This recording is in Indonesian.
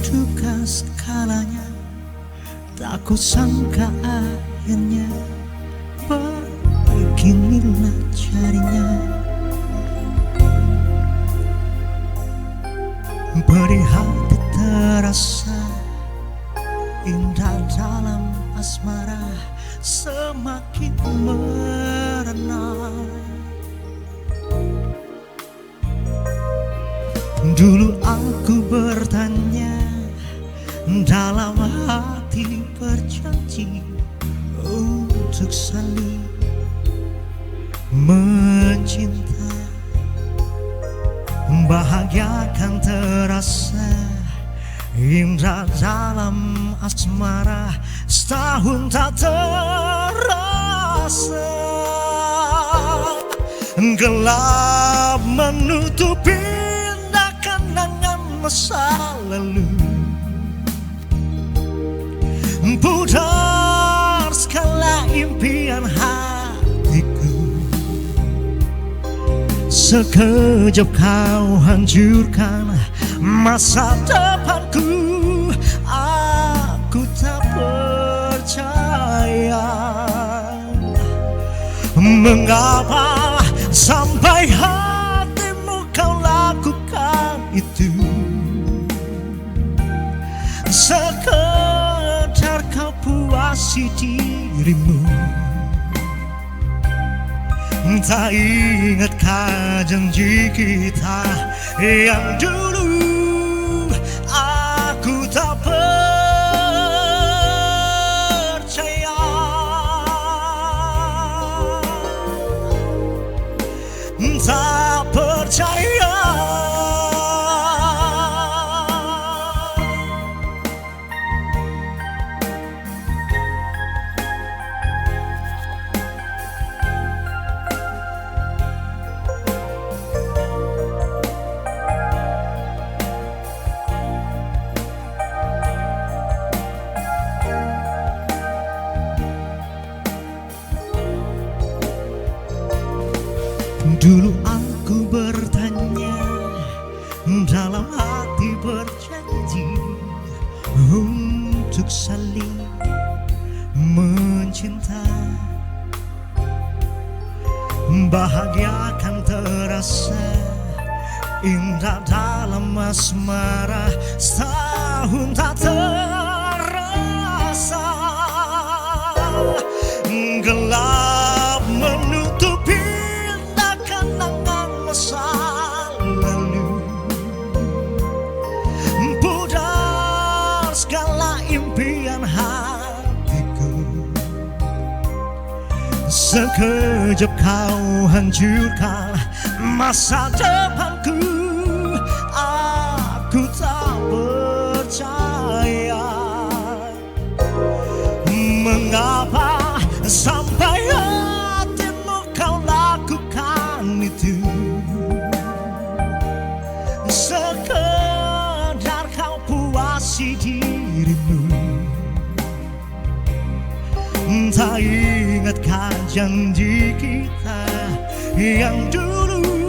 duka skalanya, tak kusangka akhirnya beginilah jadinya. Beri hati terasa indah dalam asmara, semakin merena. Dulu aku bertanya, dalam hati berjanji untuk saling mencinta. Bahagia kan terasa indah dalam asmara, setahun tak terasa. Gelap menutupi kenangan masa lalu, pudar segala impian hatiku. Sekejap kau hancurkan masa depanku. Aku tak percaya mengapa sampai hatimu kau lakukan itu. Sekedar kau puasi dirimu. Tak ingatkah janji kita yang dulu? Aku tak percaya, tak percaya. Dulu aku bertanya, dalam hati berjanji untuk saling mencinta. Bahagia kan terasa indah dalam asmara, setahun tak terasa. Gelap menutupi kenangan masa lalu, pudar segala impian hatiku. Sekejap kau hancurkan masa depanku. Aku tak percaya mengapa sampai hatimu kau lakukan itu. Sekedar kau puasi dirimu. Tak ingatkah janji kita yang dulu?